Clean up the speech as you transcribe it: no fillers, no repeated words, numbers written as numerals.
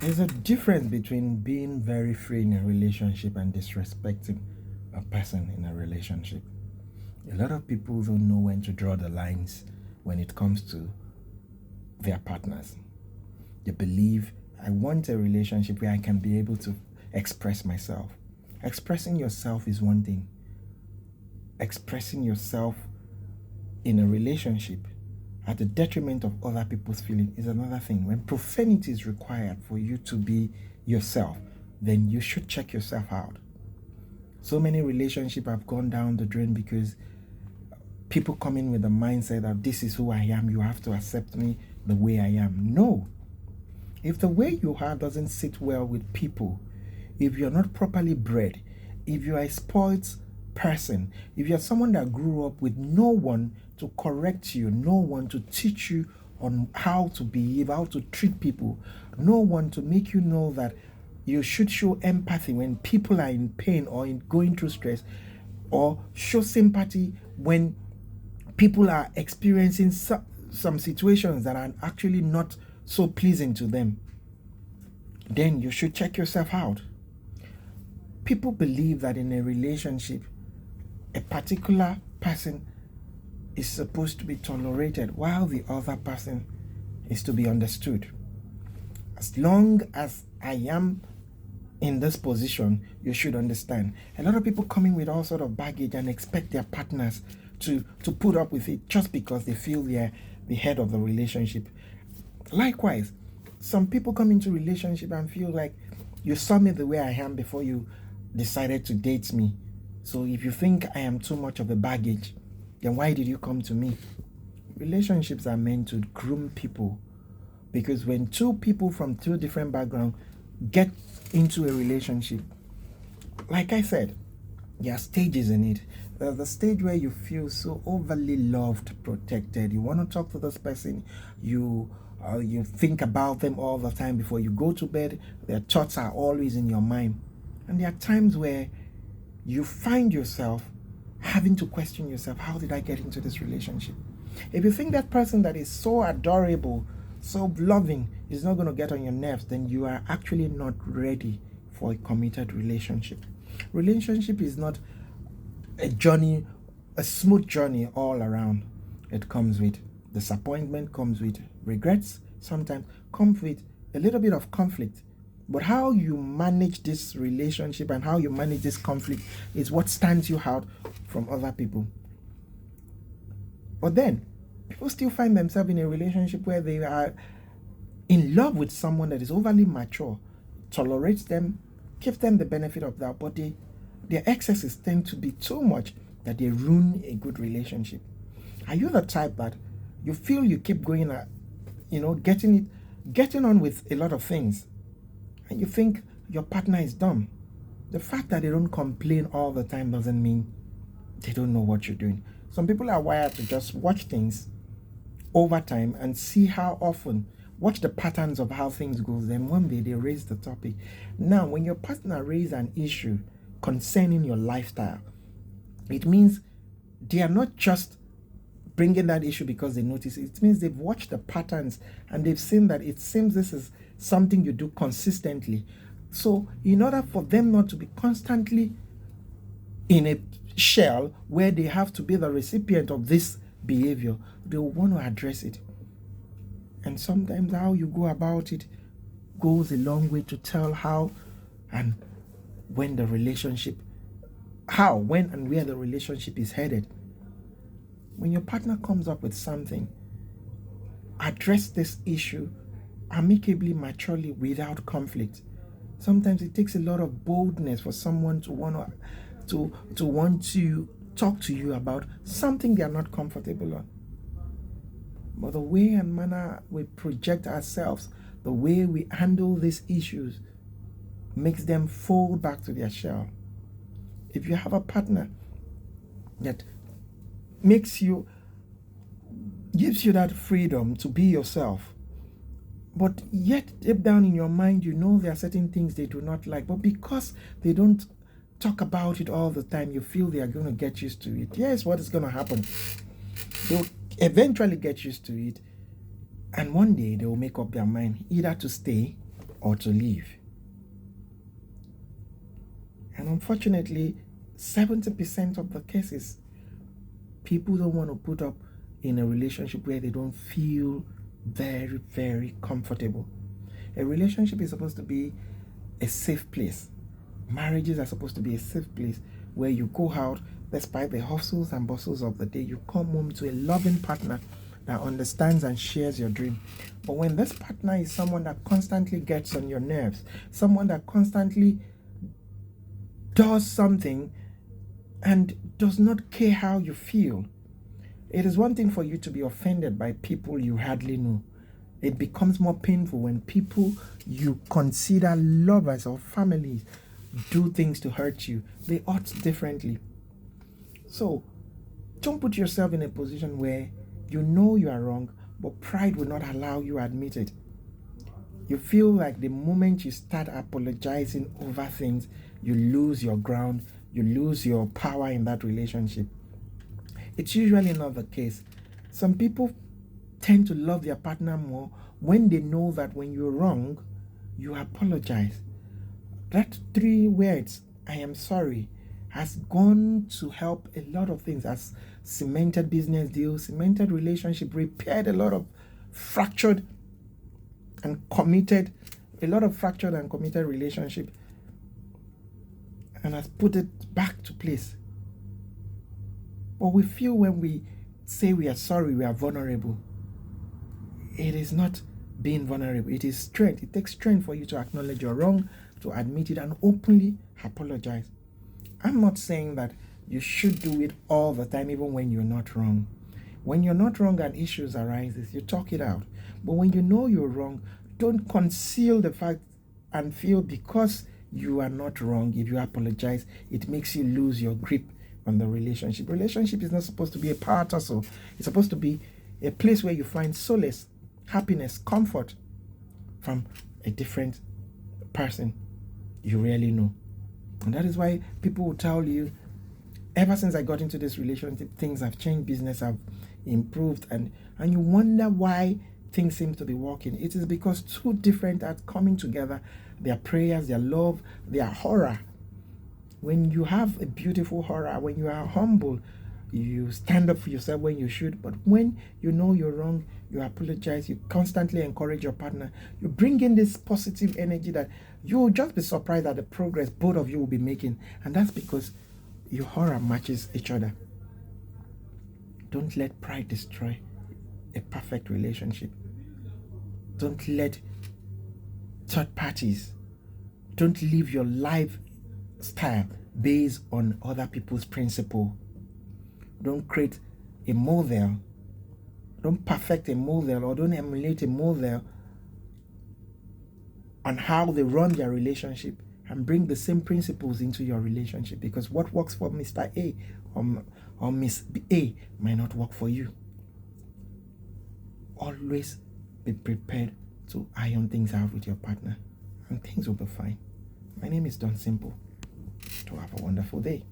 There's a difference between being very free in a relationship and disrespecting a person in a relationship. A lot of people don't know when to draw the lines when it comes to their partners. They believe, I want a relationship where I can be able to express myself. Expressing yourself is one thing. Expressing yourself in a relationship at the detriment of other people's feelings is another thing. When profanity is required for you to be yourself, then you should check yourself out. So many relationships have gone down the drain because people come in with the mindset that this is who I am, you have to accept me the way I am. No. If the way you are doesn't sit well with people, if you're not properly bred, if you are a spoiled person, if you're someone that grew up with no one to correct you, no one to teach you on how to behave, how to treat people, no one to make you know that you should show empathy when people are in pain or in going through stress, or show sympathy when people are experiencing some situations that are actually not so pleasing to them, then you should check yourself out. People believe that in a relationship, a particular person is supposed to be tolerated while the other person is to be understood. As long as I am in this position, you should understand. A lot of people come in with all sort of baggage and expect their partners to put up with it just because they feel they're the head of the relationship. Likewise, some people come into relationship and feel like you saw me the way I am before you decided to date me. So if you think I am too much of a baggage, then why did you come to me? Relationships are meant to groom people, because when two people from two different backgrounds get into a relationship, like I said, there are stages in it. There's the stage where you feel so overly loved, protected. You want to talk to this person. You think about them all the time before you go to bed. Their thoughts are always in your mind. And there are times where you find yourself having to question yourself, how did I get into this relationship? If you think that person that is so adorable, so loving, is not going to get on your nerves, then you are actually not ready for a committed relationship. Relationship is not a journey, a smooth journey all around. It comes with disappointment, comes with regrets, sometimes comes with a little bit of conflict. But how you manage this relationship and how you manage this conflict is what stands you out from other people. But then, people still find themselves in a relationship where they are in love with someone that is overly mature, tolerates them, gives them the benefit of that, but their excesses tend to be too much that they ruin a good relationship. Are you the type that you feel you keep going at, getting on with a lot of things, and you think your partner is dumb? The fact that they don't complain all the time doesn't mean they don't know what you're doing. Some people are wired to just watch things over time and see how often, watch the patterns of how things go. Then one day they raise the topic. Now, when your partner raises an issue concerning your lifestyle, it means they are not just bringing that issue because they notice it. It means they've watched the patterns and they've seen that it seems this is something you do consistently. So in order for them not to be constantly in a shell where they have to be the recipient of this behavior, they want to address it. And sometimes how you go about it goes a long way to tell how and when the relationship, when and where the relationship is headed. When your partner comes up with something, address this issue amicably, maturely, without conflict. Sometimes it takes a lot of boldness for someone to want to talk to you about something they are not comfortable on. But the way and manner we project ourselves, the way we handle these issues, makes them fall back to their shell. If you have a partner that gives you that freedom to be yourself, but yet deep down in your mind you know there are certain things they do not like, but because they don't talk about it all the time, you feel they are going to get used to it. Yes, what is going to happen? They'll eventually get used to it, and one day they will make up their mind either to stay or to leave. And unfortunately, 70% of the cases, people don't want to put up in a relationship where they don't feel very, very comfortable. A relationship is supposed to be a safe place. Marriages are supposed to be a safe place where you go out, despite the hustles and bustles of the day, you come home to a loving partner that understands and shares your dream. But when this partner is someone that constantly gets on your nerves, someone that constantly does something and does not care how you feel, it is one thing for you to be offended by people you hardly know. It becomes more painful when people you consider lovers or families do things to hurt you. They ought differently. So don't put yourself in a position where you know you are wrong, but pride will not allow you to admit it. You feel like the moment you start apologizing over things, you lose your ground, you lose your power in that relationship. It's usually not the case. Some people tend to love their partner more when they know that when you're wrong, you apologize. That 3 words, I am sorry, has gone to help a lot of things, as cemented business deals, cemented relationship, repaired a lot of fractured and committed relationship, and has put it back to place. But we feel when we say we are sorry, we are vulnerable. It is not being vulnerable. It is strength. It takes strength for you to acknowledge you're wrong, to admit it, and openly apologize. I'm not saying that you should do it all the time, even when you're not wrong. When you're not wrong and issues arises, you talk it out. But when you know you're wrong, don't conceal the fact and feel because you are not wrong, if you apologize, it makes you lose your grip on the relationship. Relationship is not supposed to be a power tussle. It's supposed to be a place where you find solace, happiness, comfort from a different person you really know. And that is why people will tell you, ever since I got into this relationship, things have changed, business have improved, and you wonder why things seem to be working. It is because two different are coming together, their prayers, their love, their horror. When you have a beautiful horror, when you are humble, you stand up for yourself when you should, but when you know you're wrong, you apologize, you constantly encourage your partner, you bring in this positive energy that you'll just be surprised at the progress both of you will be making. And that's because your horror matches each other. Don't let pride destroy a perfect relationship. Don't let third parties, don't live your lifestyle based on other people's principle. Don't create a model, don't perfect a model, or don't emulate a model on how they run their relationship and bring the same principles into your relationship, because what works for Mr. A or Miss A might not work for you. Always be prepared to iron things out with your partner, and things will be fine. My name is Don Simple. To have a wonderful day.